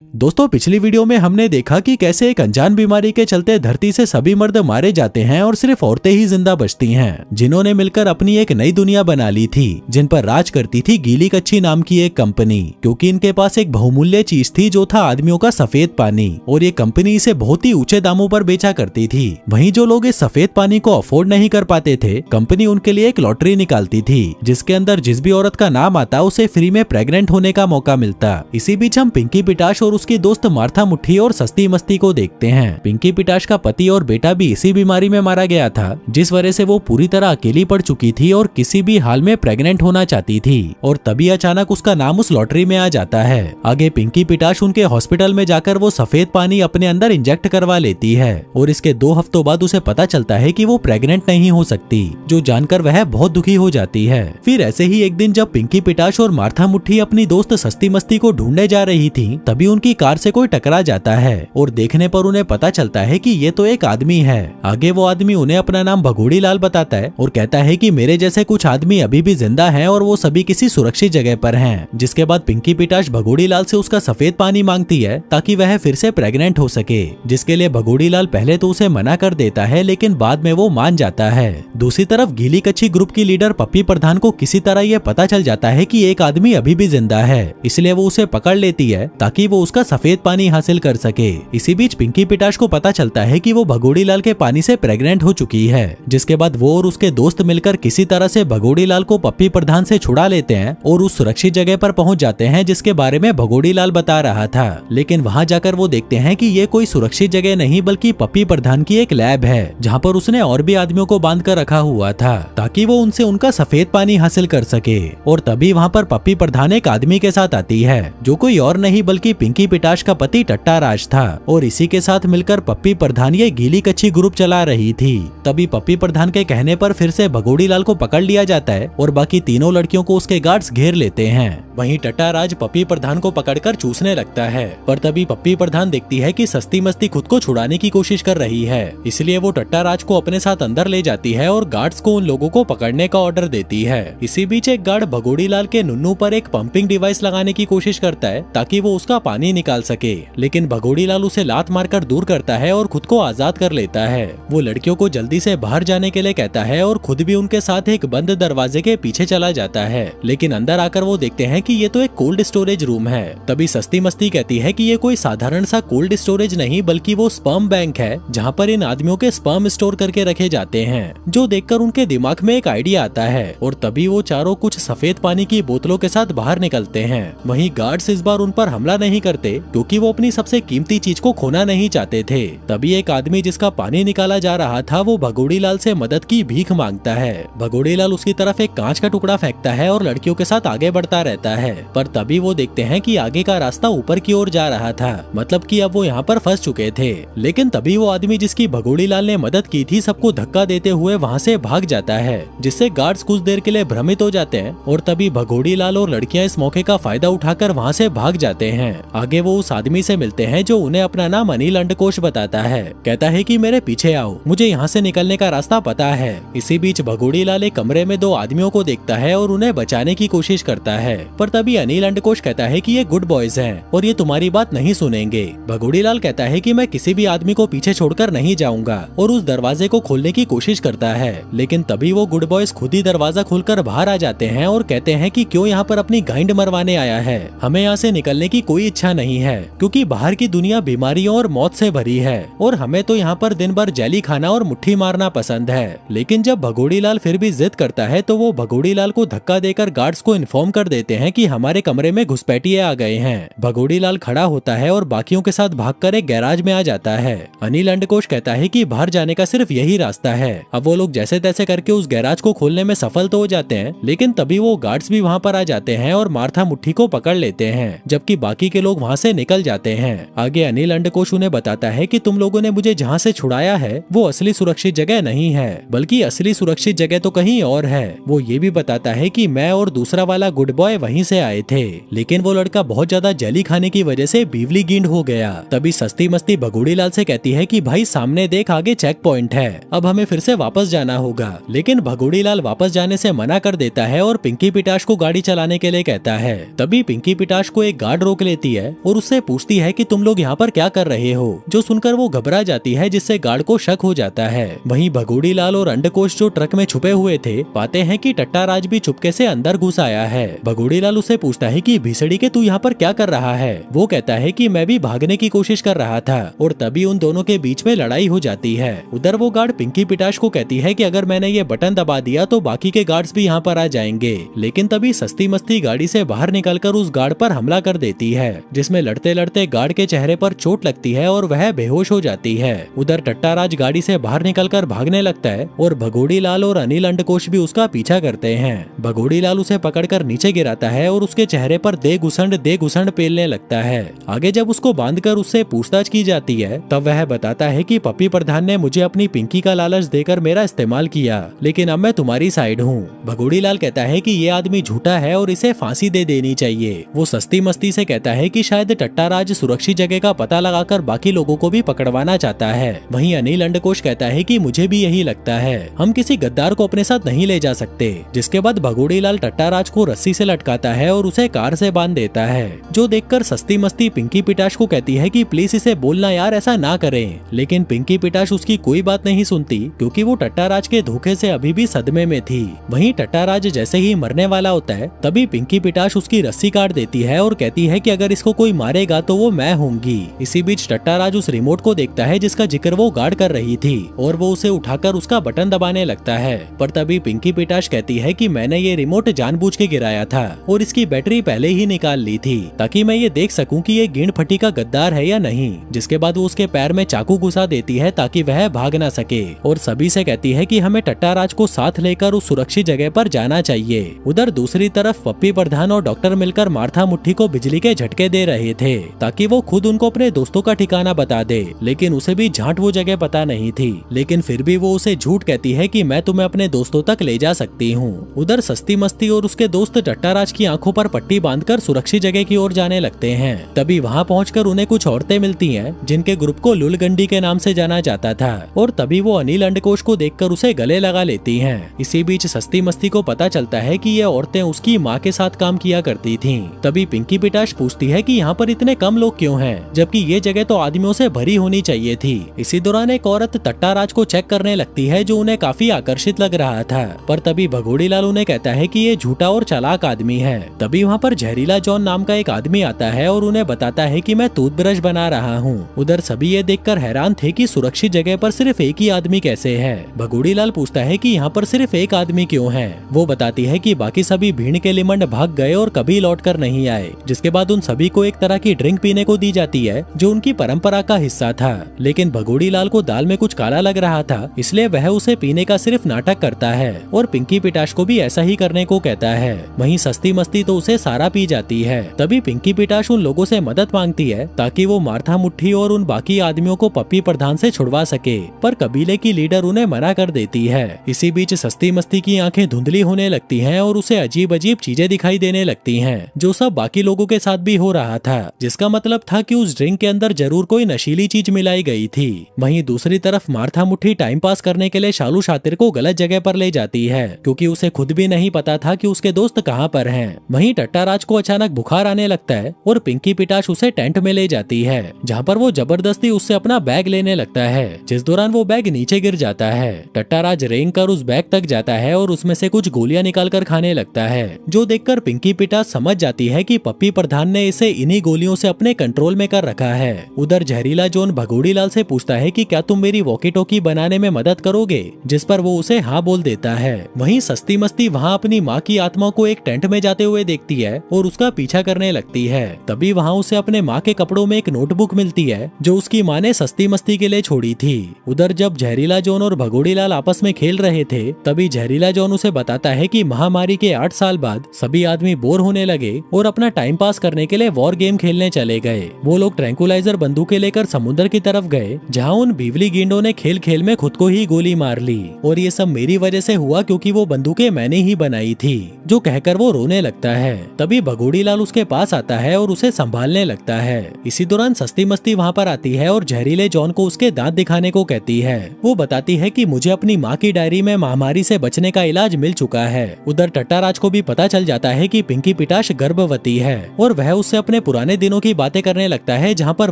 दोस्तों, पिछली वीडियो में हमने देखा कि कैसे एक अनजान बीमारी के चलते धरती से सभी मर्द मारे जाते हैं और सिर्फ औरतें ही जिंदा बचती हैं, जिन्होंने मिलकर अपनी एक नई दुनिया बना ली थी, जिन पर राज करती थी गीली कच्ची नाम की एक कंपनी। क्योंकि इनके पास एक बहुमूल्य चीज थी जो था आदमियों का सफेद पानी, और ये कंपनी इसे बहुत ही ऊंचे दामों पर बेचा करती थी। वहीं जो लोग इस सफेद पानी को अफोर्ड नहीं कर पाते थे, कंपनी उनके लिए एक लॉटरी निकालती थी, जिसके अंदर जिस भी औरत का नाम आता उसे फ्री में प्रेग्नेंट होने का मौका मिलता। इसी बीच हम पिंकी पिटाश और उसकी दोस्त मार्था मुट्ठी और सस्ती मस्ती को देखते हैं। पिंकी पिटाश का पति और बेटा भी इसी बीमारी में मारा गया था, जिस वजह से वो पूरी तरह अकेली पड़ चुकी थी और किसी भी हाल में प्रेग्नेंट होना चाहती थी। और तभी अचानक उसका नाम उस लॉटरी में आ जाता है। आगे पिंकी पिटाश उनके हॉस्पिटल में जाकर वो सफेद पानी अपने अंदर इंजेक्ट करवा लेती है, और इसके 2 हफ्तों बाद उसे पता चलता है कि वो प्रेग्नेंट नहीं हो सकती, जो जानकर वह बहुत दुखी हो जाती है। फिर ऐसे ही एक दिन जब पिंकी पिटाश और मार्था मुट्ठी अपनी दोस्त सस्ती मस्ती को ढूंढने जा रही थी, तभी उनकी कार से कोई टकरा जाता है, और देखने पर उन्हें पता चलता है कि ये तो एक आदमी है। आगे वो आदमी उन्हें अपना नाम भगोड़ी लाल बताता है और कहता है कि मेरे जैसे कुछ आदमी अभी भी जिंदा हैं और वो सभी किसी सुरक्षित जगह पर हैं। जिसके बाद पिंकी पिटाश भगोड़ी लाल से उसका सफेद पानी मांगती है ताकि वह फिर से प्रेग्नेंट हो सके, जिसके लिए भगोड़ी लाल पहले तो उसे मना कर देता है, लेकिन बाद में वो मान जाता है। दूसरी तरफ गीली कच्ची ग्रुप की लीडर पप्पी प्रधान को किसी तरह ये पता चल जाता है कि एक आदमी अभी भी जिंदा है, इसलिए वो उसे पकड़ लेती है ताकि वो उसका सफेद पानी हासिल कर सके। इसी बीच पिंकी पिटाश को पता चलता है कि वो भगोड़ी लाल के पानी से प्रेग्नेंट हो चुकी है, जिसके बाद वो और उसके दोस्त मिलकर किसी तरह से भगोड़ी लाल को पप्पी प्रधान से छुड़ा लेते हैं और उस सुरक्षित जगह पर पहुंच जाते हैं जिसके बारे में भगोड़ी लाल बता रहा था। लेकिन वहां जाकर वो देखते हैं कि ये कोई सुरक्षित जगह नहीं बल्कि पप्पी प्रधान की एक लैब है, जहाँ पर उसने और भी आदमियों को बांध कर रखा हुआ था ताकि वो उनसे उनका सफेद पानी हासिल कर सके। और तभी वहाँ पर पप्पी प्रधान एक आदमी के साथ आती है, जो कोई और नहीं बल्कि पिंकी पिटाश का पति टट्टा राज था, और इसी के साथ मिलकर पप्पी प्रधान ये गीली कच्ची ग्रुप चला रही थी। तभी पप्पी प्रधान के कहने पर फिर से भगोड़ी लाल को पकड़ लिया जाता है और बाकी तीनों लड़कियों को उसके गार्ड्स घेर लेते हैं। वहीं टट्टा राज पप्पी प्रधान को पकड़कर चूसने लगता है, पर तभी पप्पी प्रधान देखती है कि सस्ती मस्ती खुद को छुड़ाने की कोशिश कर रही है, इसलिए वो टट्टा राज को अपने साथ अंदर ले जाती है और गार्ड्स को उन लोगों को पकड़ने का ऑर्डर देती है। इसी बीच एक गार्ड भगोड़ी लाल के नुन्नू पर एक पंपिंग डिवाइस लगाने की कोशिश करता है ताकि वो उसका पानी निकाल सके, लेकिन भगोड़ी लाल उसे लात मारकर दूर करता है और खुद को आजाद कर लेता है। वो लड़कियों को जल्दी से बाहर जाने के लिए कहता है और खुद भी उनके साथ एक बंद दरवाजे के पीछे चला जाता है, लेकिन अंदर आकर वो देखते हैं कि ये तो एक कोल्ड स्टोरेज रूम है। तभी सस्ती मस्ती कहती है कि ये कोई साधारण सा कोल्ड स्टोरेज नहीं बल्कि वो स्पर्म बैंक है, जहाँ पर इन आदमियों के स्पर्म स्टोर करके रखे जाते हैं, जो देखकर उनके दिमाग में एक आइडिया आता है। और तभी वो चारों कुछ सफेद पानी की बोतलों के साथ बाहर निकलते हैं। वहीं गार्ड्स इस बार उन पर हमला नहीं करते क्योंकि वो अपनी सबसे कीमती चीज को खोना नहीं चाहते थे। तभी एक आदमी जिसका पानी निकाला जा रहा था वो भगोड़ी लाल से मदद की भीख मांगता है। भगोड़ी लाल उसकी तरफ एक कांच का टुकड़ा फेंकता है और लड़कियों के साथ आगे बढ़ता रहता है, पर तभी वो देखते हैं कि आगे का रास्ता ऊपर की ओर जा रहा था, मतलब कि अब वो यहाँ पर फंस चुके थे। लेकिन तभी वो आदमी जिसकी भगोड़ी लाल ने मदद की थी सबको धक्का देते हुए वहाँ से भाग जाता है, जिससे गार्ड्स कुछ देर के लिए भ्रमित हो जाते हैं। और तभी भगोड़ी लाल और लड़कियां इस मौके का फायदा उठाकर वहाँ से भाग जाते हैं। आगे वो उस आदमी से मिलते हैं जो उन्हें अपना नाम अनिल अंडकोश बताता है। कहता है कि मेरे पीछे आओ, मुझे यहाँ से निकलने का रास्ता पता है। इसी बीच भगोड़ी लाल एक कमरे में 2 आदमियों को देखता है और उन्हें बचाने की कोशिश करता है, पर तभी अनिल अंडकोश कहता है कि ये गुड बॉयज हैं और ये तुम्हारी बात नहीं सुनेंगे। भगोड़ी लाल कहता है कि मैं किसी भी आदमी को पीछे छोड़कर नहीं जाऊंगा और उस दरवाजे को खोलने की कोशिश करता है, लेकिन तभी वो गुड बॉयज खुद ही दरवाजा खोलकर बाहर आ जाते हैं और कहते हैं कि क्यों यहाँ पर अपनी गाइंड मरवाने आया है, हमें यहाँ से निकलने की कोई इच्छा नहीं है क्योंकि बाहर की दुनिया बीमारियों और मौत से भरी है और हमें तो यहाँ पर दिन भर जैली खाना और मुट्ठी मारना पसंद है। लेकिन जब भगोड़ी लाल फिर भी जिद करता है तो वो भगोड़ी लाल को धक्का देकर गार्ड्स को इन्फॉर्म कर देते हैं कि हमारे कमरे में घुसपैठिए आ गए हैं। भगोड़ी लाल खड़ा होता है और बाकियों के साथ भागकर एक गैराज में आ जाता है। अनिल अंडकोश कहता है कि बाहर जाने का सिर्फ यही रास्ता है। अब वो लोग जैसे तैसे करके उस गैराज को खोलने में सफल तो हो जाते हैं, लेकिन तभी वो गार्ड्स भी वहाँ पर आ जाते हैं और मार्था मुट्ठी को पकड़ लेते हैं, जबकि बाकी के लोग वहाँ से निकल जाते हैं। आगे अनिल अंडकोश उन्हें बताता है कि तुम लोगों ने मुझे जहाँ से छुड़ाया है वो असली सुरक्षित जगह नहीं है, बल्कि असली सुरक्षित जगह तो कहीं और है। वो ये भी बताता है कि मैं और दूसरा वाला गुड बॉय वहीं से आए थे, लेकिन वो लड़का बहुत ज्यादा जली खाने की वजह से बीवली गिंड हो गया। तभी सस्ती मस्ती भगोड़ी लाल से कहती है कि भाई सामने देख, आगे चेक पॉइंट है, अब हमें फिर से वापस जाना होगा। लेकिन भगोड़ी लाल वापस जाने से मना कर देता है और पिंकी पिटाश को गाड़ी चलाने के लिए कहता है। तभी पिंकी पिटाश को एक गार्ड रोक लेती है है और उससे पूछती है कि तुम लोग यहाँ पर क्या कर रहे हो, जो सुनकर वो घबरा जाती है, जिससे गार्ड को शक हो जाता है। वहीं भगोड़ी लाल और अंडकोश जो ट्रक में छुपे हुए थे, पाते हैं कि टट्टाराज भी चुपके से अंदर घुस आया है। भगोड़ी लाल उसे पूछता है कि भीसड़ी के तू यहाँ पर क्या कर रहा है। वो कहता है कि मैं भी भागने की कोशिश कर रहा था, और तभी उन दोनों के बीच में लड़ाई हो जाती है। उधर वो गार्ड पिंकी पिटाश को कहती है कि अगर मैंने ये बटन दबा दिया तो बाकी के गार्ड्स भी यहाँ पर आ जाएंगे, लेकिन तभी सस्ती मस्ती गाड़ी से बाहर निकलकर उस गार्ड पर हमला कर देती है, जिसमें लड़ते लड़ते गार्ड के चेहरे पर चोट लगती है और वह बेहोश हो जाती है। उधर टट्टाराज गाड़ी से बाहर निकलकर भागने लगता है और भगोड़ी लाल और अनिल अंडकोश भी उसका पीछा करते हैं। भगोड़ी लाल उसे पकड़कर नीचे गिराता है और उसके चेहरे पर दे घुसंड पेलने लगता है। आगे जब उसको बांधकर उससे पूछताछ की जाती है, तब वह बताता है कि पप्पी प्रधान ने मुझे अपनी पिंकी का लालच देकर मेरा इस्तेमाल किया, लेकिन अब मैं तुम्हारी साइड हूँ। भगोड़ी लाल कहता है कि ये आदमी झूठा है और इसे फांसी दे देनी चाहिए। वो सस्ती मस्ती से कहता है कि शायद टट्टाराज सुरक्षित जगह का पता लगाकर बाकी लोगों को भी पकड़वाना चाहता है। वहीं अनिल अंडकोश कहता है कि मुझे भी यही लगता है, हम किसी गद्दार को अपने साथ नहीं ले जा सकते। जिसके बाद भगोड़ी लाल टट्टाराज को रस्सी से लटकाता है और उसे कार से बांध देता है, जो देखकर सस्ती मस्ती पिंकी पिटाश को कहती है कि प्लीज इसे बोलना यार, ऐसा ना करें। लेकिन पिंकी पिटाश उसकी कोई बात नहीं सुनती, क्योंकि वो टट्टाराज के धोखे से अभी भी सदमे में थी। वहीं टट्टाराज जैसे ही मरने वाला होता है, तभी पिंकी पिटाश उसकी रस्सी काट देती है और कहती है कि अगर इसको कोई मारेगा तो वो मैं होंगी। इसी बीच टट्टाराज उस रिमोट को देखता है जिसका जिक्र वो गार्ड कर रही थी, और वो उसे उठाकर उसका बटन दबाने लगता है। पर तभी पिंकी पिटाश कहती है कि मैंने ये रिमोट जानबूझ के गिराया था और इसकी बैटरी पहले ही निकाल ली थी, ताकि मैं ये देख सकूं कि ये गिण फटी का गद्दार है या नहीं। जिसके बाद वो उसके पैर में चाकू घुसा देती है ताकि वह भाग ना सके, और सभी से कहती है कि हमें टट्टाराज को साथ लेकर उस सुरक्षित जगह पर जाना चाहिए। उधर दूसरी तरफ पप्पी प्रधान और डॉक्टर मिलकर मार्था मुट्ठी को बिजली के झटके दे रहे थे, ताकि वो खुद उनको अपने दोस्तों का ठिकाना बता दे, लेकिन उसे भी झांट वो जगह पता नहीं थी। लेकिन फिर भी वो उसे झूठ कहती है कि मैं तुम्हें अपने दोस्तों तक ले जा सकती हूँ। उधर सस्ती मस्ती और उसके दोस्त टट्टाराज की आंखों पर पट्टी बांधकर सुरक्षित जगह की ओर जाने लगते हैं। तभी वहाँ पहुंचकर उन्हें कुछ औरतें मिलती हैं, जिनके ग्रुप को लुलगंडी के नाम से जाना जाता था, और तभी वो अनिल अंडकोश को देखकर उसे गले लगा लेती हैं। इसी बीच सस्ती मस्ती को पता चलता है कि ये औरतें उसकी माँ के साथ काम किया करती थीं। तभी पिंकी पिटाश पूछती है कि यहाँ पर इतने कम लोग क्यों हैं, जबकि ये जगह तो आदमियों से भरी होनी चाहिए थी। इसी दौरान एक औरत टट्टाराज को चेक करने लगती है, जो उन्हें काफी आकर्षित लग रहा था। पर तभी भगोड़ी लाल उन्हें कहता है कि ये झूठा और चालाक आदमी है। तभी वहाँ पर जहरीला जॉन नाम का एक आदमी आता है और उन्हें बताता है कि मैं टूथब्रश बना रहा हूँ। उधर सभी ये देखकर हैरान थे कि सुरक्षित जगह पर सिर्फ एक ही आदमी कैसे है। भगोड़ी लाल पूछता है कि यहाँ पर सिर्फ एक आदमी क्यों है। वो बताती है कि बाकी सभी भीड़ के लिमंड भाग गए और कभी लौट कर नहीं आए। जिसके बाद उन सभी को एक तरह की ड्रिंक पीने को दी जाती है, जो उनकी परंपरा का हिस्सा था। लेकिन भगोड़ी लाल को दाल में कुछ काला लग रहा था, इसलिए वह उसे पीने का सिर्फ नाटक करता है और पिंकी पिटाश को भी ऐसा ही करने को कहता है। वहीं सस्ती मस्ती तो उसे सारा पी जाती है। तभी पिंकी पिटाश उन लोगों से मदद मांगती है, ताकि वो मार्था मुट्ठी और उन बाकी आदमियों को पप्पी प्रधान से छुड़वा सके, पर कबीले की लीडर उन्हें मना कर देती है। इसी बीच सस्ती मस्ती की आंखें धुंधली होने लगती हैं और उसे अजीब अजीब चीजें दिखाई देने लगती हैं, जो सब बाकी लोगों के साथ भी हो रहा था, जिसका मतलब था कि उस ड्रिंक के अंदर जरूर कोई नशीली चीज मिलाई गई थी। वहीं दूसरी तरफ मार्था मुट्ठी टाइम पास करने के लिए शालू शातिर को गलत जगह पर ले जाती है, क्योंकि उसे खुद भी नहीं पता था कि उसके दोस्त कहाँ पर हैं। वहीं टट्टाराज को अचानक बुखार आने लगता है और पिंकी पिटाश उसे टेंट में ले जाती है, जहाँ पर वो जबरदस्ती उससे अपना बैग लेने लगता है, जिस दौरान वो बैग नीचे गिर जाता है। टट्टाराज रेंग कर उस बैग तक जाता है और उसमें से कुछ गोलियां निकालकर खाने लगता है, जो देखकर पिंकी पिटाश समझ जाती है कि पप्पी प्रधान ने इसे इन्हीं गोलियों से अपने कंट्रोल में कर रखा है। उधर जहरीला जॉन भगोड़ी लाल से पूछता है कि क्या तुम मेरी वॉकी टॉकी बनाने में मदद करोगे, जिस पर वो उसे हाँ बोल देता है। वहीं सस्ती मस्ती वहाँ अपनी माँ की आत्मा को एक टेंट में जाते हुए देखती है और उसका पीछा करने लगती है। तभी वहाँ उसे अपने माँ के कपड़ों में एक नोटबुक मिलती है, जो उसकी माँ ने सस्ती मस्ती के लिए छोड़ी थी। उधर जब जहरीला जॉन और भगोड़ी लाल आपस में खेल रहे थे, तभी जहरीला जॉन उसे बताता है कि महामारी के 8 साल बाद सभी आदमी बोर होने लगे और अपना टाइम पास करने के लिए वॉर गेम खेलने चले गए। वो लोग ट्रैंकुलाइजर बंदूकें लेकर समुद्र की तरफ गए, जहाँ उन बिजली गेंडों ने खेल खेल में खुद को ही गोली मार ली, और ये सब मेरी वजह से हुआ क्योंकि वो बंदूकें मैंने ही बनाई थी, जो कहकर वो रोने लगता है। तभी भगोड़ी लाल उसके पास आता है और उसे संभालने लगता है। इसी दौरान सस्ती मस्ती वहाँ पर आती है और जहरीले जॉन को उसके दांत दिखाने को कहती है। वो बताती है कि मुझे अपनी माँ की डायरी में महामारी से बचने का इलाज मिल चुका है। उधर टट्टाराज को भी पता चल जाता है कि पिंकी पिटाश गर्भवती है और वह उससे अपने अपने पुराने दिनों की बातें करने लगता है जहाँ पर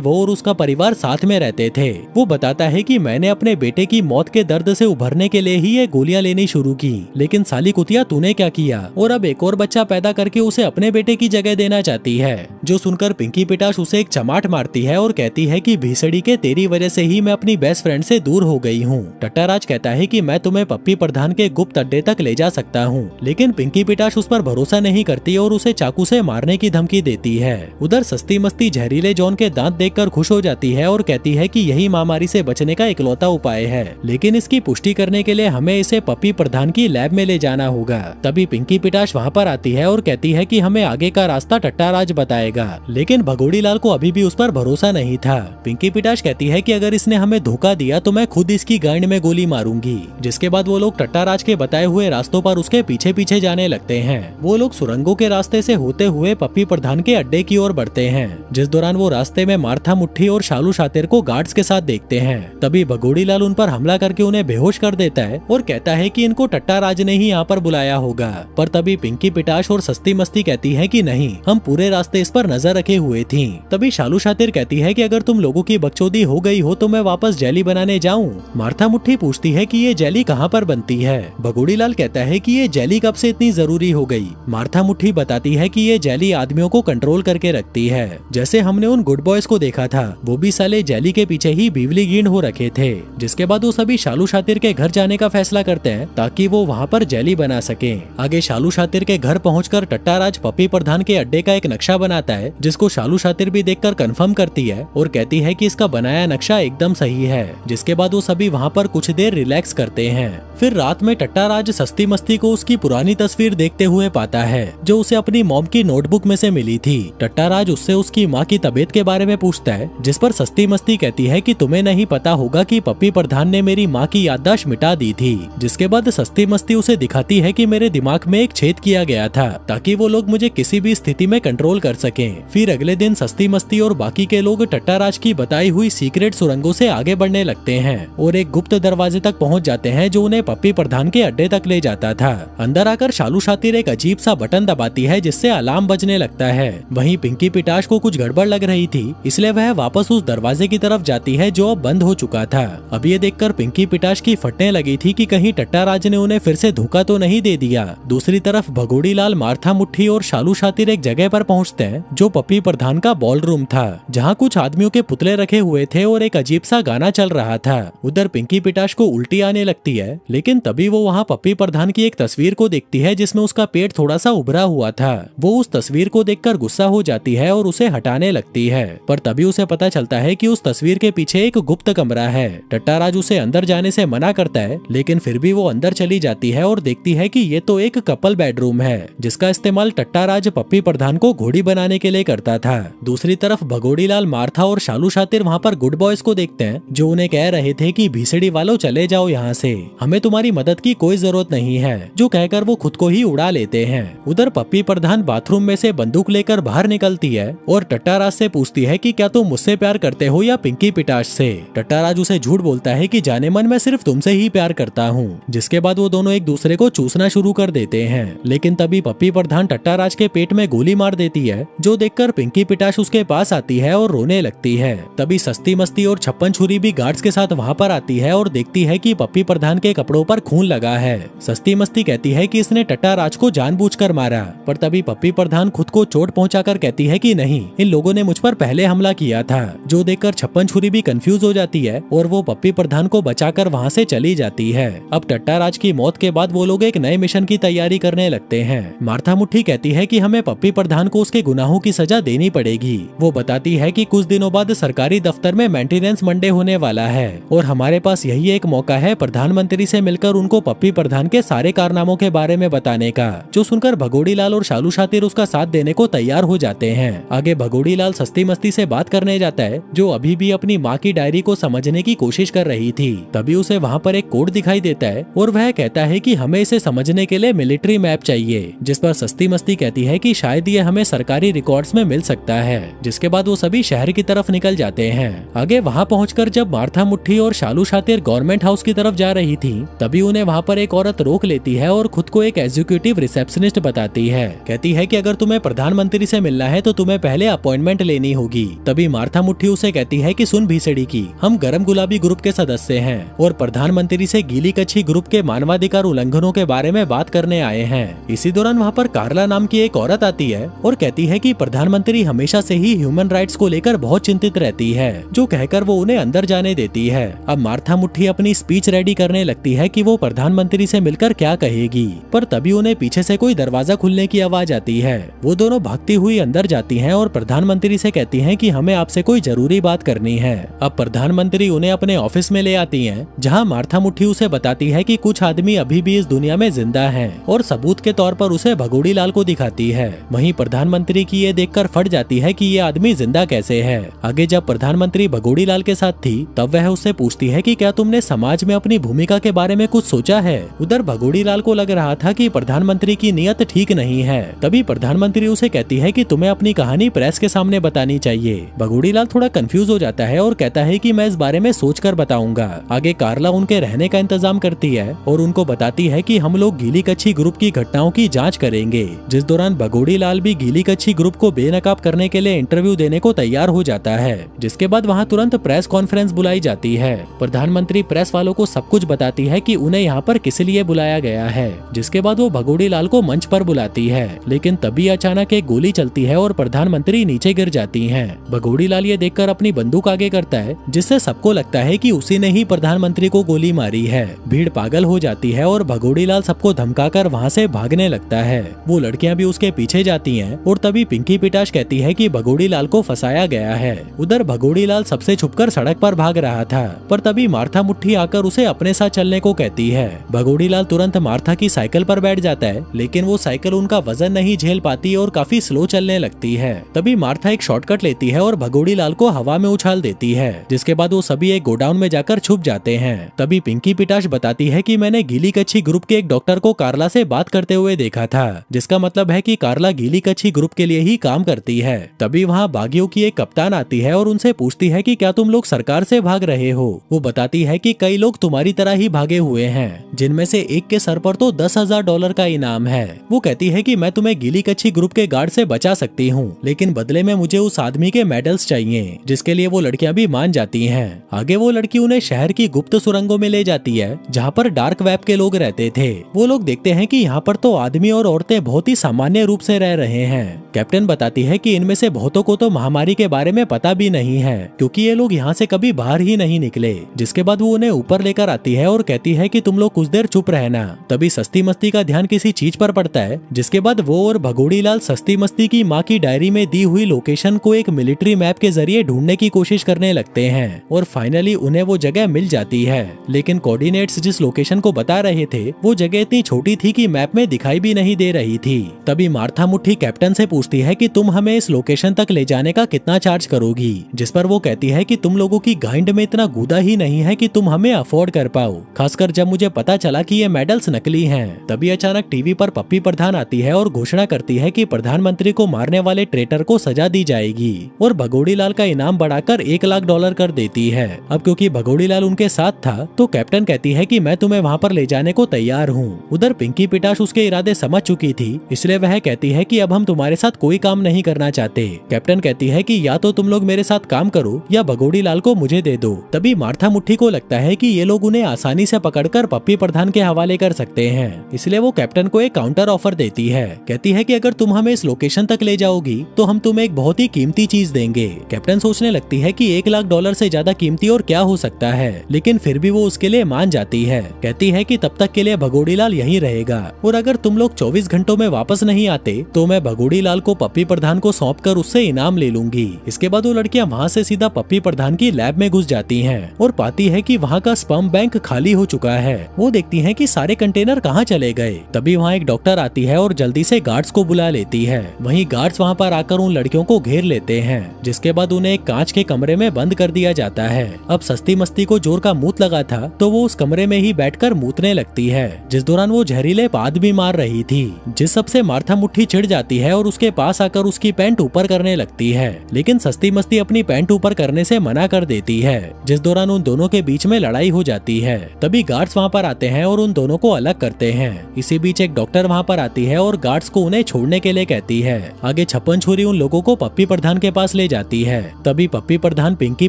वो और उसका परिवार साथ में रहते थे। वो बताता है कि मैंने अपने बेटे की मौत के दर्द से उभरने के लिए ही ये गोलियां लेनी शुरू की, लेकिन साली कुतिया तूने क्या किया, और अब एक और बच्चा पैदा करके उसे अपने बेटे की जगह देना चाहती है। जो सुनकर पिंकी पिटाश उसे एक चमाट मारती है और कहती है कि भीसड़ी के तेरी वजह से ही मैं अपनी बेस्ट फ्रेंड से दूर हो गई हूँ। टट्टाराज कहता है कि मैं तुम्हें पप्पी प्रधान के गुप्त अड्डे तक ले जा सकता हूँ, लेकिन पिंकी पिटाश उस पर भरोसा नहीं करती और उसे चाकू से मारने की धमकी देती है। उधर सस्ती मस्ती जहरीले जॉन के दांत देखकर खुश हो जाती है और कहती है कि यही महामारी से बचने का इकलौता उपाय है, लेकिन इसकी पुष्टि करने के लिए हमें इसे पप्पी प्रधान की लैब में ले जाना होगा। तभी पिंकी पिटाश वहाँ पर आती है और कहती है कि हमें आगे का रास्ता टट्टाराज बताएगा, लेकिन भगोड़ी लाल को अभी भी उस पर भरोसा नहीं था। पिंकी पिटाश कहती है कि अगर इसने हमें धोखा दिया तो मैं खुद इसकी गांड में गोली मारूंगी। जिसके बाद वो लोग टट्टाराज के बताए हुए रास्तों पर उसके पीछे पीछे जाने लगते हैं। वो लोग सुरंगों के रास्ते से होते हुए पप्पी प्रधान के अड्डे की ओर बढ़ते हैं, जिस दौरान वो रास्ते में मार्था मुट्ठी और शालू शातिर को गार्ड्स के साथ देखते हैं। तभी भगोड़ी लाल उन पर हमला करके उन्हें बेहोश कर देता है और कहता है कि इनको टट्टाराज ने ही यहाँ पर बुलाया होगा। पर तभी पिंकी पिटाश और सस्ती मस्ती कहती है कि नहीं, हम पूरे रास्ते इस पर नजर रखे हुए थी। तभी शालू शातिर कहती है कि अगर तुम लोगों की बकचोदी हो गई हो तो मैं वापस जेली बनाने जाऊं। मार्था मुट्ठी पूछती है कि ये जेली कहाँ पर बनती है। भगोड़ी लाल कहता है कि ये जेली कब से इतनी जरूरी हो गई। मार्था मुट्ठी बताती है कि ये जेली आदमियों को कंट्रोल करके रखती है, जैसे हमने उन गुड बॉयज को देखा था, वो भी साले जेली के पीछे ही बिवली गींड हो रखे थे। जिसके बाद वो सभी शालू शातिर के घर जाने का फैसला करते हैं ताकि वो वहाँ पर जेली बना सके। आगे शालू शातिर के घर पहुंचकर टट्टाराज पप्पी प्रधान के अड्डे का एक नक्शा बनाता है, जिसको शालू शातिर भी देखकर कंफर्म करती है और कहती है कि इसका बनाया नक्शा एकदम सही है। जिसके बाद वो सभी वहाँ पर कुछ देर रिलैक्स करते हैं। फिर रात में टट्टाराज सस्ती मस्ती को उसकी पुरानी तस्वीर देखते हुए पाता है, जो उसे अपनी मॉम की नोटबुक में से मिली थी। टट्टाराज उससे उसकी माँ की तबीयत के बारे में पूछता है, जिस पर सस्ती मस्ती कहती है कि तुम्हें नहीं पता होगा कि पप्पी प्रधान ने मेरी माँ की याददाश्त मिटा दी थी। जिसके बाद सस्ती मस्ती उसे दिखाती है कि मेरे दिमाग में एक छेद किया गया था ताकि वो लोग मुझे किसी भी स्थिति में कंट्रोल कर सकें। फिर अगले दिन सस्ती मस्ती और बाकी के लोग टट्टाराज की बताई हुई सीक्रेट सुरंगों से आगे बढ़ने लगते हैं और एक गुप्त दरवाजे तक पहुँच जाते हैं, जो उन्हें पप्पी प्रधान के अड्डे तक ले जाता था। अंदर आकर शालू शातिर एक अजीब सा बटन दबाती है, जिससे अलार्म बजने लगता है। वहीं पिंकी पिटाश को कुछ गड़बड़ लग रही थी, इसलिए वह वापस उस दरवाजे की तरफ जाती है जो अब बंद हो चुका था। अब ये देखकर पिंकी पिटाश की फटने लगी थी कि कहीं टट्टाराज ने उन्हें फिर से धोखा तो नहीं दे दिया। दूसरी तरफ भगोड़ी लाल, मार्था मुट्ठी और शालू शातिर एक जगह पर पहुंचते हैं जो पप्पी प्रधान का बॉल रूम था, जहां कुछ आदमियों के पुतले रखे हुए थे और एक अजीब सा गाना चल रहा था। उधर पिंकी पिटाश को उल्टी आने लगती है, लेकिन तभी वो वहाँ पप्पी प्रधान की एक तस्वीर को देखती है जिसमें उसका पेट थोड़ा सा उभरा हुआ था। वो उस तस्वीर को देखकर गुस्सा हो जाती है और उसे हटाने लगती है, पर तभी उसे पता चलता है कि उस तस्वीर के पीछे एक गुप्त कमरा है। टट्टाराज उसे अंदर जाने से मना करता है, लेकिन फिर भी वो अंदर चली जाती है और देखती है कि ये तो एक कपल बेडरूम है, जिसका इस्तेमाल टट्टाराज पप्पी प्रधान को घोड़ी बनाने के लिए करता था। दूसरी तरफ भगोड़ी लाल, मार्था और शालू शातिर वहाँ पर गुड बॉयज को देखते हैं, जो उन्हें कह रहे थे कि भीसड़ी वालों चले जाओ यहाँ से, हमें तुम्हारी मदद की कोई जरूरत नहीं है, जो कहकर वो खुद को ही उड़ा लेते हैं। उधर पप्पी प्रधान बाथरूम में से बंदूक लेकर बाहर निकलती है और टट्टाराज से पूछती है कि क्या तुम मुझसे प्यार करते हो या पिंकी पिटाश से। टट्टाराज उसे झूठ बोलता है कि जाने मन मैं सिर्फ तुमसे ही प्यार करता हूँ। जिसके बाद वो दोनों एक दूसरे को चूसना शुरू कर देते हैं, लेकिन तभी पप्पी प्रधान टट्टाराज के पेट में गोली मार देती है, जो देखकर पिंकी पिटाश उसके पास आती है और रोने लगती है। तभी सस्ती मस्ती और छप्पन छुरी भी गार्ड्स के साथ वहाँ पर आती है और देखती है कि पप्पी प्रधान के कपड़ों पर खून लगा है। सस्ती मस्ती कहती है कि इसने टट्टाराज को जानबूझकर मारा, पर तभी पप्पी प्रधान खुद को चोट पहुंचाकर कहती है कि नहीं, इन लोगों ने मुझ पर पहले हमला किया था। जो देखकर छप्पन छुरी भी कंफ्यूज हो जाती है और वो पप्पी प्रधान को बचाकर वहां से चली जाती है। अब टट्टाराज की मौत के बाद वो लोग एक नए मिशन की तैयारी करने लगते हैं। मार्था मुट्ठी कहती है कि हमें पप्पी प्रधान को उसके गुनाहों की सजा देनी पड़ेगी। वो बताती है कि कुछ दिनों बाद सरकारी दफ्तर में मेंटेनेंस मंडे होने वाला है और हमारे पास यही एक मौका है प्रधानमंत्री से मिलकर उनको पप्पी प्रधान के सारे कारनामों के बारे में बताने का। जो सुनकर भगोड़ी लाल और शालू शातिर उसका साथ देने को तैयार हो जाते हैं। आगे भगोड़ी लाल सस्ती मस्ती से बात करने जाता है, जो अभी भी अपनी माँ की डायरी को समझने की कोशिश कर रही थी। तभी उसे वहाँ पर एक कोड दिखाई देता है और वह कहता है कि हमें इसे समझने के लिए मिलिट्री मैप चाहिए, जिस पर सस्ती मस्ती कहती है कि शायद ये हमें सरकारी रिकॉर्ड्स में मिल सकता है। जिसके बाद वो सभी शहर की तरफ निकल जाते हैं। आगे वहाँ पहुंचकर जब मार्था मुट्ठी और शालू शातिर गवर्नमेंट हाउस की तरफ जा रही थी, तभी उन्हें वहाँ पर एक औरत रोक लेती है और खुद को एक एग्जीक्यूटिव रिसेप्शनिस्ट बताती है। कहती है कि अगर तुम्हें प्रधानमंत्री से मिलना है है तो तुम्हें पहले अपॉइंटमेंट लेनी होगी। तभी मार्था मुट्ठी उसे कहती है कि सुन भीसड़ी की, हम गरम गुलाबी ग्रुप के सदस्य हैं और प्रधानमंत्री से गीली कच्छी ग्रुप के मानवाधिकार उल्लंघनों के बारे में बात करने आए हैं। इसी दौरान वहाँ पर कार्ला नाम की एक औरत आती है और कहती है कि प्रधानमंत्री हमेशा से ही ह्यूमन राइट्स को लेकर बहुत चिंतित रहती है, जो कहकर वो उन्हें अंदर जाने देती है। अब मार्था मुट्ठी अपनी स्पीच रेडी करने लगती है कि वो प्रधानमंत्री से मिलकर क्या कहेगी, पर तभी उन्हें पीछे से कोई दरवाजा खुलने की आवाज आती है। वो दोनों भागती हुई अंदर जाती हैं और प्रधानमंत्री से कहती हैं कि हमें आपसे कोई जरूरी बात करनी है। अब प्रधानमंत्री उन्हें अपने ऑफिस में ले आती हैं, जहां मार्था मुट्ठी उसे बताती है कि कुछ आदमी अभी भी इस दुनिया में जिंदा हैं और सबूत के तौर पर उसे भगोड़ी लाल को दिखाती है। वहीं प्रधानमंत्री की ये देखकर फट जाती है कि ये आदमी जिंदा कैसे है। आगे जब प्रधानमंत्री भगोड़ी लाल के साथ थी तब वह उससे पूछती है कि क्या तुमने समाज में अपनी भूमिका के बारे में कुछ सोचा है। उधर भगोड़ी लाल को लग रहा था कि प्रधानमंत्री की नीयत ठीक नहीं है। तभी प्रधानमंत्री उसे कहती है कि तुम्हें अपनी कहानी प्रेस के सामने बतानी चाहिए। भगोड़ी लाल थोड़ा कंफ्यूज हो जाता है और कहता है कि मैं इस बारे में सोचकर बताऊंगा। आगे कार्ला उनके रहने का इंतजाम करती है और उनको बताती है कि हम लोग गीली कच्छी ग्रुप की घटनाओं की जांच करेंगे, जिस दौरान भगोड़ी लाल भी गीली कच्छी ग्रुप को बेनकाब करने के लिए इंटरव्यू देने को तैयार हो जाता है। जिसके बाद वहाँ तुरंत प्रेस कॉन्फ्रेंस बुलाई जाती है। प्रधानमंत्री प्रेस वालों को सब कुछ बताती है कि उन्हें यहाँ पर किस लिए बुलाया गया है। जिसके बाद वो भगोड़ी लाल को मंच पर बुलाती है, लेकिन तभी अचानक एक गोली चलती है और प्रधानमंत्री नीचे गिर जाती हैं। भगोड़ी लाल ये देखकर अपनी बंदूक आगे करता है, जिससे सबको लगता है कि उसी ने ही प्रधानमंत्री को गोली मारी है। भीड़ पागल हो जाती है और भगोड़ी लाल सबको धमकाकर वहाँ से भागने लगता है। वो लड़कियां भी उसके पीछे जाती हैं और तभी पिंकी पिटाश कहती है कि भगोड़ी लाल को फंसाया गया है। उधर भगोड़ी लाल सबसे छुपकर सड़क पर भाग रहा था, पर तभी मार्था मुट्ठी आकर उसे अपने साथ चलने को कहती है। भगोड़ी लाल तुरंत मार्था की साइकिल पर बैठ जाता है, लेकिन वो साइकिल उनका वजन नहीं झेल पाती और काफी स्लो चलने लगती है। तभी मार्था एक शॉर्टकट लेती है और भगोड़ी लाल को हवा में उछाल देती है, जिसके बाद वो सभी एक गोडाउन में जाकर छुप जाते हैं। तभी पिंकी पिटाश बताती है कि मैंने गीली कच्छी ग्रुप के एक डॉक्टर को कार्ला से बात करते हुए देखा था, जिसका मतलब है कि कार्ला गीली कच्छी ग्रुप के लिए ही काम करती है। तभी वहाँ बागियों की एक कप्तान आती है और उनसे पूछती है कि क्या तुम लोग सरकार से भाग रहे हो। वो बताती है कि कई लोग तुम्हारी तरह ही भागे हुए हैं, जिनमें से एक के सर पर तो $10,000 का इनाम है। वो कहती है कि मैं तुम्हें गीली कच्छी ग्रुप के गार्ड से बचा सकती हूँ, लेकिन बदले में मुझे उस आदमी के मेडल्स चाहिए, जिसके लिए वो लड़कियां भी मान जाती हैं। आगे वो लड़की उन्हें शहर की गुप्त सुरंगों में ले जाती है, जहाँ पर डार्क वेब के लोग रहते थे। वो लोग देखते हैं कि यहाँ पर तो आदमी और औरतें बहुत ही सामान्य रूप से रह रहे हैं। कैप्टन बताती है कि इनमें से बहुतों को तो महामारी के बारे में पता भी नहीं है, क्योंकि ये लोग यहाँ से कभी बाहर ही नहीं निकले। जिसके बाद वो उन्हें ऊपर लेकर आती है और कहती है कि तुम लोग कुछ देर चुप रहना। तभी सस्ती मस्ती का ध्यान किसी चीज पर पड़ता है, जिसके बाद वो और भगोड़ी लाल सस्ती मस्ती की माँ की डायरी में दी हुई लोकेशन को एक मिलिट्री मैप के जरिए ढूंढने की कोशिश करने लगते हैं और फाइनली उन्हें वो जगह मिल जाती है। लेकिन कोऑर्डिनेट्स जिस लोकेशन को बता रहे थे वो जगह इतनी छोटी थी कि मैप में दिखाई भी नहीं दे रही थी। तभी मार्था मुट्ठी कैप्टन से पूछती है कि तुम हमें इस लोकेशन तक ले जाने का कितना चार्ज करोगी, जिस पर वो कहती है कि तुम लोगों की गाइंड में इतना गूदा ही नहीं है कि तुम हमें अफोर्ड कर पाओ, खासकर जब मुझे पता चला कि ये मेडल्स नकली हैं। तभी अचानक टीवी पर पप्पी प्रधान आती है और घोषणा करती है कि प्रधानमंत्री को मारने वाले ट्रेटर को सजा दी जाएगी और भगोड़ी लाल का इनाम बढ़ाकर $1,00,000 कर देती है। अब क्योंकि भगोड़ी लाल उनके साथ था तो कैप्टन कहती है कि मैं तुम्हें वहाँ पर ले जाने को तैयार हूँ। उधर पिंकी पिटाश उसके इरादे समझ चुकी थी, इसलिए वह कहती है कि अब हम तुम्हारे साथ कोई काम नहीं करना चाहते। कैप्टन कहती है कि या तो तुम लोग मेरे साथ काम करो या भगोड़ी लाल को मुझे दे दो। तभी मार्था मुट्ठी को लगता है कि ये लोग उन्हें आसानी से पकड़कर पप्पी प्रधान के हवाले कर सकते हैं, इसलिए वो कैप्टन को एक काउंटर ऑफर देती है। कहती है कि अगर तुम हमें इस लोकेशन तक ले जाओगी तो हम तुम्हें एक बहुत ही कीमती चीज देंगे। कैप्टन सोचने लगती है कि $1,00,000 से ज्यादा कीमती और क्या हो सकता है, लेकिन फिर भी वो उसके लिए मान जाती है। कहती है कि तब तक के लिए भगोड़ी लाल यहीं रहेगा और अगर तुम लोग 24 घंटों में वापस नहीं आते तो मैं भगोड़ी लाल को पप्पी प्रधान को सौंप कर उससे इनाम ले लूंगी। इसके बाद वो लड़कियां वहाँ से सीधा पप्पी प्रधान की लैब में घुस जाती हैं और पाती है कि वहाँ का स्पर्म बैंक खाली हो चुका है। वो देखती हैं कि सारे कंटेनर कहाँ चले गए। तभी वहाँ एक डॉक्टर आती है और जल्दी से गार्ड्स को बुला लेती है। वहीं गार्ड्स वहाँ पर आकर उन लड़कियों को घेर लेते हैं, जिसके बाद उन्हें एक कांच के कमरे में बंद कर दिया जाता है। अब सस्ती मस्ती को जोर का मूत लगा था तो वो उस कमरे में ही बैठकर मूतने लगती है, जिस दौरान वो जहरीले पाद भी मार रही थी, जिस सबसे मार्था मुट्ठी चिढ़ जाती है और उसके पास आकर उसकी पैंट ऊपर करने लगती है। लेकिन सस्ती मस्ती अपनी पैंट ऊपर करने से मना कर देती है, जिस दौरान उन दोनों के बीच में लड़ाई हो जाती है। तभी गार्ड्स वहाँ पर आते हैं और उन दोनों को अलग करते हैं। इसी बीच एक डॉक्टर वहाँ पर आती है और गार्ड्स को उन्हें छोड़ने के लिए कहती है। आगे आगे छप्पन छुरी उन लोगों को पप्पी प्रधान के पास ले जाती है। तभी पप्पी प्रधान पिंकी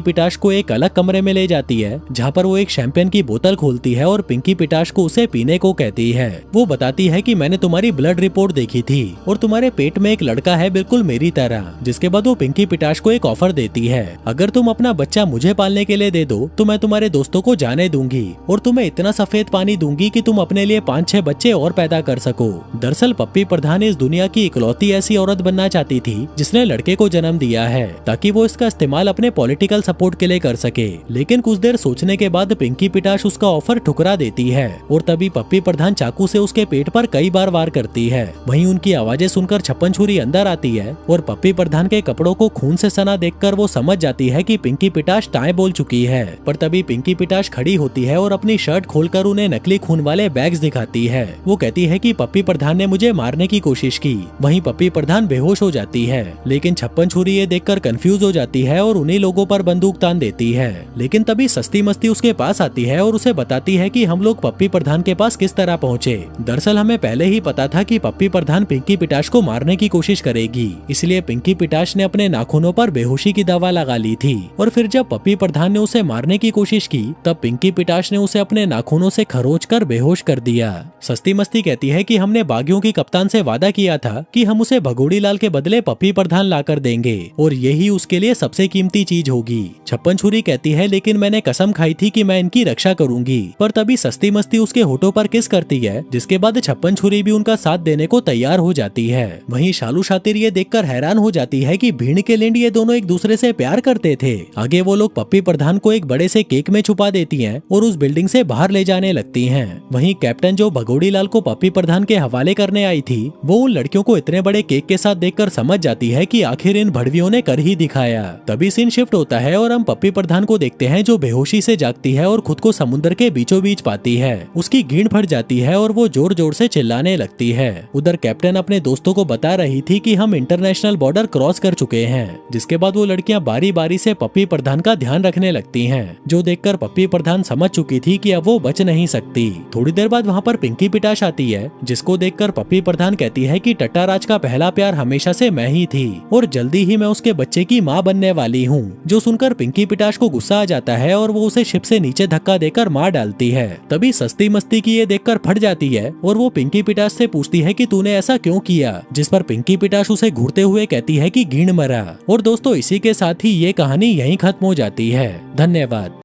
पिटाश को एक अलग कमरे में ले जाती है, जहाँ पर वो एक शैंपेन की बोतल खोलती है और पिंकी पिटाश को उसे पीने को कहती है। वो बताती है कि मैंने तुम्हारी ब्लड रिपोर्ट देखी थी और तुम्हारे पेट में एक लड़का है बिल्कुल मेरी तरह। जिसके बाद वो पिंकी पिटाश को एक ऑफर देती है, अगर तुम अपना बच्चा मुझे पालने के लिए दे दो तो मैं तुम्हारे दोस्तों को जाने दूंगी और तुम्हें इतना सफेद पानी दूंगी कि तुम अपने लिए 5-6 बच्चे और पैदा कर सको। दरअसल पप्पी प्रधान इस दुनिया की इकलौती ऐसी औरत बनना चाहती थी जिसने लड़के को जन्म दिया है, ताकि वो इसका इस्तेमाल अपने पॉलिटिकल सपोर्ट के लिए कर सके। लेकिन कुछ देर सोचने के बाद पिंकी पिटाश उसका ऑफर ठुकरा देती है और तभी पप्पी प्रधान चाकू से उसके पेट पर कई बार वार करती है। वहीं उनकी आवाजें सुनकर छप्पन छुरी अंदर आती है और पप्पी प्रधान के कपड़ों को खून से सना देखकर वो समझ जाती है कि पिंकी पिटाश टाएं बोल चुकी है। पर तभी पिंकी पिटाश खड़ी होती है और अपनी शर्ट खोलकर उन्हें नकली खून वाले बैग्स दिखाती है। वो कहती है कि पप्पी प्रधान ने मुझे मारने की कोशिश की। वहीं पप्पी प्रधान बेहोश हो जाती है, लेकिन छप्पन छुरी ये देखकर कंफ्यूज हो जाती है और उन्हीं लोगों पर बंदूक तान देती है। लेकिन तभी सस्ती मस्ती उसके पास आती है और उसे बताती है कि हम लोग पप्पी प्रधान के पास किस तरह पहुँचे। दरअसल हमें पहले ही पता था कि पप्पी प्रधान पिंकी पिटाश को मारने की कोशिश करेगी, इसलिए पिंकी पिटाश ने अपने नाखूनों पर बेहोशी की दवा लगा ली थी। और फिर जब पप्पी प्रधान ने उसे मारने की कोशिश की तब पिंकी पिटाश ने उसे अपने नाखूनों से खरोच कर बेहोश कर दिया। सस्ती मस्ती कहती है कि हमने बागियों की कप्तान से वादा किया था कि हम उसे भगोड़ी लाल के बदले पप्पी प्रधान लाकर देंगे और यही उसके लिए सबसे कीमती चीज होगी। छप्पन छुरी कहती है लेकिन मैंने कसम खाई थी कि मैं इनकी रक्षा करूंगी। पर तभी सस्ती मस्ती उसके होठों पर किस करती है, जिसके बाद छप्पन छुरी भी उनका साथ देने को तैयार हो जाती है। वहीं शालू शातिर ये देखकर हैरान हो जाती है कि भीड़ के लिंड ये दोनों एक दूसरे से प्यार करते थे। आगे वो लोग पप्पी प्रधान को एक बड़े से केक में छुपा देती हैं और उस बिल्डिंग से बाहर ले जाने लगती हैं। वहीं कैप्टन जो भगोड़ी लाल को पप्पी प्रधान के हवाले करने आई थी, वो उन लड़कियों को इतने बड़े केक के साथ देखकर समझ जाती है कि आखिर इन भड़वियों ने कर ही दिखाया। तभी सीन शिफ्ट होता है और हम पप्पी प्रधान को देखते हैं जो बेहोशी से जागती है और खुद को समुद्र के बीचों बीच पाती है। उसकी गींड फट जाती है और वो जोर जोर से चिल्लाने लगती है। उधर कैप्टन अपने दोस्तों को बता रही थी कि हम इंटरनेशनल बॉर्डर क्रॉस कर चुके हैं, जिसके बाद वो लड़कियां बारी बारी से पप्पी प्रधान का ध्यान रखने लगती हैं, जो देखकर पप्पी प्रधान समझ चुकी थी कि अब वो बच नहीं सकती। थोड़ी देर बाद वहाँ पर पिंकी पिटाश आती है, जिसको देखकर पप्पी प्रधान कहती है कि टट्टाराज का पहला प्यार हमेशा से मैं ही थी और जल्दी ही मैं उसके बच्चे की माँ बनने वाली हूँ। जो सुनकर पिंकी पिटाश को गुस्सा आ जाता है और वो उसे शिप से नीचे धक्का देकर मार डालती है। तभी सस्ती मस्ती की ये देखकर फट जाती है और वो पिंकी पिटाश से पूछती है कि तूने ऐसा क्यों किया, जिस पर पिंकी पिटाश उसे घूरते हुए कहती है कि गींड मरा। और दोस्तों इसी के साथ ही ये कहानी यहीं खत्म हो जाती है। धन्यवाद।